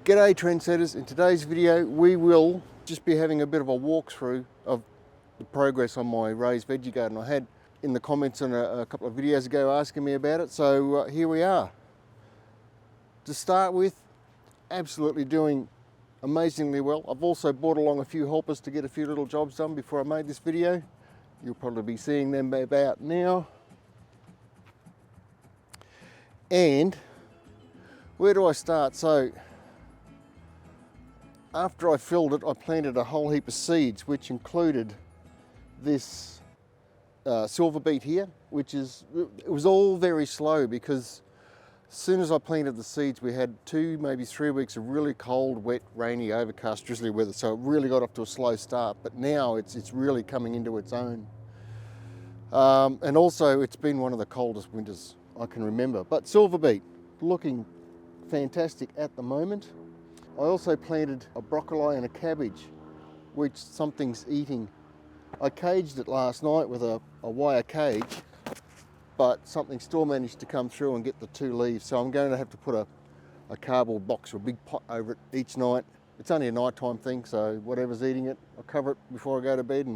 G'day trendsetters. In today's video we will just be having a bit of a walkthrough of the progress on my raised veggie garden. I had in the comments on a couple of videos ago asking me about it, so here we are. To start with, absolutely doing amazingly well. I've also brought along a few helpers to get a few little jobs done before I made this video. You'll probably be seeing them about now. And where do I start? So after I filled it, I planted a whole heap of seeds, which included this silver beet here, which it was all very slow because as soon as I planted the seeds, we had 2, maybe 3 weeks of really cold, wet, rainy, overcast, drizzly weather. So it really got off to a slow start, but now it's really coming into its own. And also it's been one of the coldest winters I can remember. But silver beet, looking fantastic at the moment. I also planted a broccoli and a cabbage, which something's eating. I caged it last night with a wire cage, but something still managed to come through and get the 2 leaves. So I'm going to have to put a cardboard box or a big pot over it each night. It's only a nighttime thing, so whatever's eating it, I'll cover it before I go to bed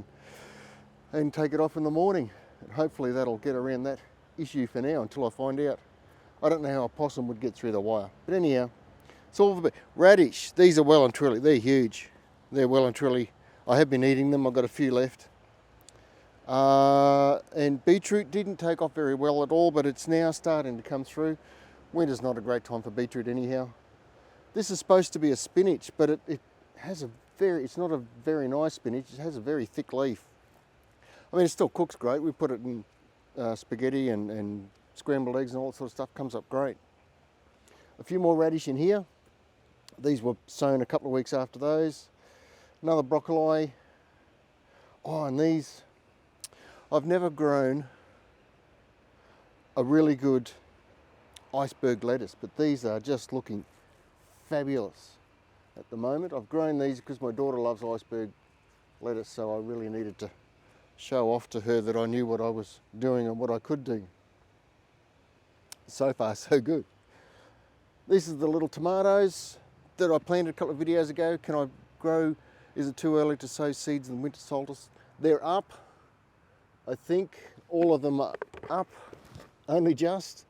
and take it off in the morning. And hopefully that'll get around that issue for now until I find out. I don't know how a possum would get through the wire. But anyhow, silver beet. Radish, these are well and truly, they're huge. They're well and truly, I have been eating them, I've got a few left. And beetroot didn't take off very well at all, but it's now starting to come through. Winter's not a great time for beetroot anyhow. This is supposed to be a spinach, but it has it's not a very nice spinach, it has a very thick leaf. I mean, it still cooks great. We put it in spaghetti and scrambled eggs and all that sort of stuff, comes up great. A few more radish in here. These were sown a couple of weeks after those. Another broccoli. Oh, and these, I've never grown a really good iceberg lettuce, but these are just looking fabulous at the moment. I've grown these because my daughter loves iceberg lettuce, so I really needed to show off to her that I knew what I was doing and what I could do. So far, so good. These are the little tomatoes that I planted a couple of videos ago. Can I grow? Is it too early to sow seeds in winter solstice? They're up. I think all of them are up, only just.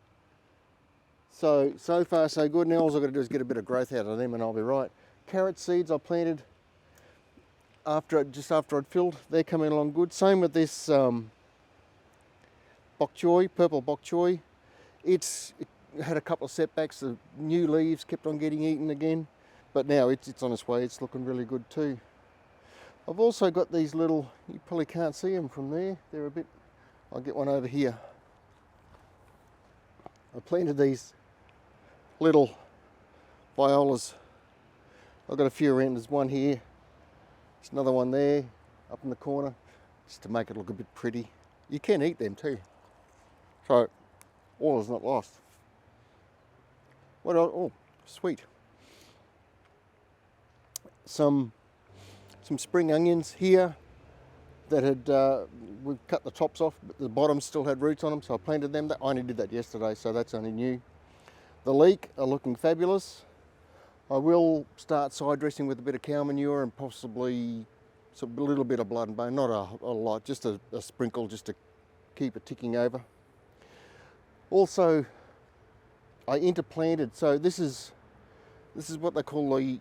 So far so good. Now all I've got to do is get a bit of growth out of them and I'll be right. Carrot seeds I planted just after I'd filled. They're coming along good. Same with this bok choy, purple bok choy. It had a couple of setbacks. The new leaves kept on getting eaten again, but now it's on its way. It's looking really good too. I've also got these little, you probably can't see them from there. They're a bit, I'll get one over here. I planted these little violas. I've got a few around. There's one here. There's another one there, up in the corner, just to make it look a bit pretty. You can eat them too. So, all is not lost. What else? Oh, sweet. Some spring onions here that we've cut the tops off, but the bottom still had roots on them, so I planted them. I only did that yesterday, so that's only new. The leek are looking fabulous. I will start side dressing with a bit of cow manure and possibly a little bit of blood and bone, not a lot, just a sprinkle just to keep it ticking over. Also, I interplanted, so this is what they call the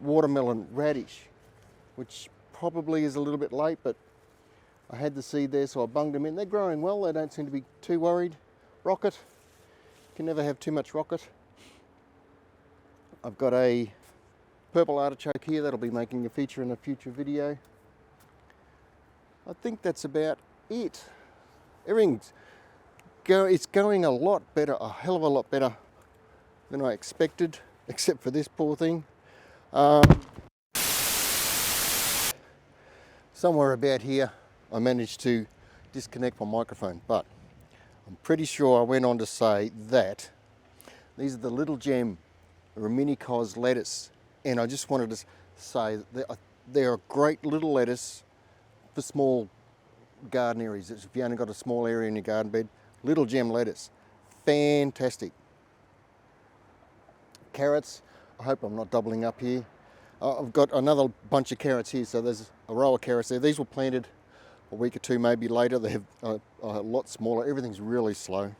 watermelon radish, which probably is a little bit late, but I had the seed there, so I bunged them in. They're growing well, they don't seem to be too worried. Rocket, you can never have too much rocket. I've got a purple artichoke here that'll be making a feature in a future video. I think that's about it. Everything's it's going a lot better, a hell of a lot better than I expected, except for this poor thing. Somewhere about here I managed to disconnect my microphone, but I'm pretty sure I went on to say that these are the ℙ𝕃𝕼𝔸𝕊𝔼, and I just wanted to say that they're a great little lettuce for small garden areas. If you only got a small area in your garden bed, ℙ𝕃𝕼𝔸𝕊 lettuce, fantastic. Carrots, I hope I'm not doubling up here. I've got another bunch of carrots here, so there's a row of carrots there. These were planted a week or two maybe later. They have a lot smaller. Everything's really slow.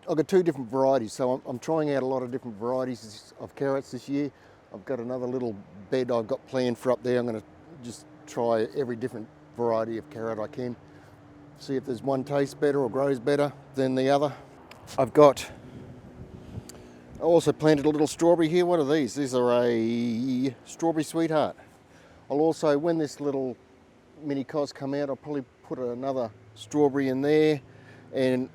I've got 2 different varieties, so I'm trying out a lot of different varieties of carrots this year. I've got another little bed I've got planned for up there. I'm going to just try every different variety of carrot I can. See if there's one tastes better or grows better than the other. I also planted a little strawberry here. What are these? These are a strawberry sweetheart. I'll also, when this little mini cos come out, I'll probably put another strawberry in there and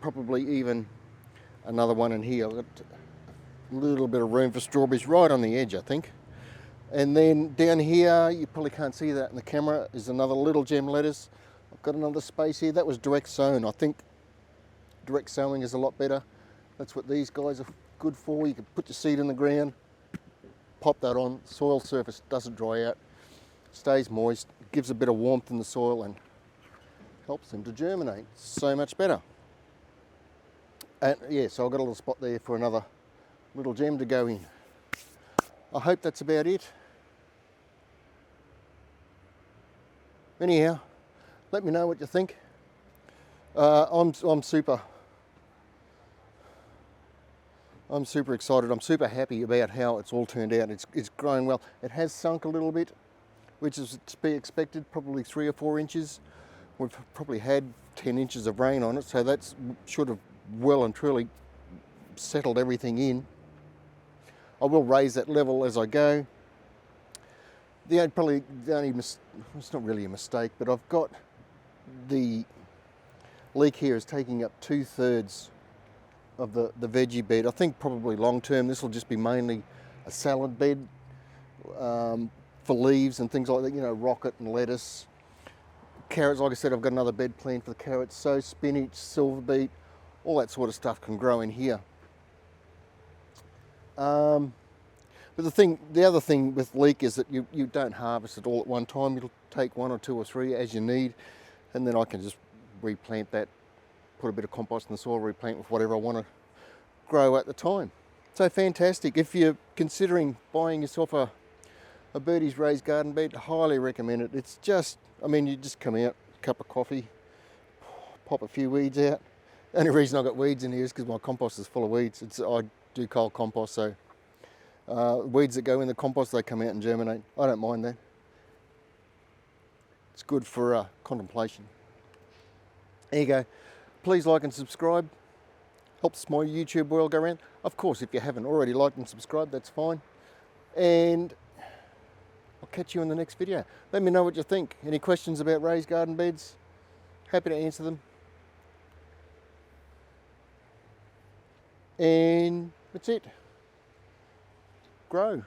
probably even another one in here. I've got a little bit of room for strawberries right on the edge, I think. And then down here, you probably can't see that in the camera, is another little gem lettuce. I've got another space here. That was direct sown. I think direct sowing is a lot better. That's what these guys are good for. You can put your seed in the ground, pop that on, soil surface doesn't dry out, stays moist, gives a bit of warmth in the soil and helps them to germinate so much better. And yeah, so I've got a little spot there for another little gem to go in. I hope that's about it. Anyhow, let me know what you think. I'm super excited. I'm super happy about how it's all turned out. It's grown well. It has sunk a little bit, which is to be expected, probably 3 or 4 inches. We've probably had 10 inches of rain on it, so that's should have well and truly settled everything in. I will raise that level as I go. It's not really a mistake, but I've got the leek here is taking up 2/3 of the veggie bed. I think probably long term this will just be mainly a salad bed for leaves and things like that, you know, rocket and lettuce. Carrots, like I said, I've got another bed planned for the carrots, so spinach, silver beet, all that sort of stuff can grow in here. But the other thing with leek is that you don't harvest it all at one time. It'll take 1 or 2 or 3 as you need, and then I can just replant that, put a bit of compost in the soil, replant with whatever I want to grow at the time. So fantastic. If you're considering buying yourself a Birdies raised garden bed, highly recommend it. It's just, I mean, you just come out, cup of coffee, pop a few weeds out. The only reason I've got weeds in here is because my compost is full of weeds. I do cold compost, so weeds that go in the compost, they come out and germinate. I don't mind that. It's good for contemplation. There you go. Please like and subscribe. Helps my YouTube world go around. Of course, if you haven't already liked and subscribed, that's fine. And I'll catch you in the next video. Let me know what you think. Any questions about raised garden beds? Happy to answer them. And that's it. Grow.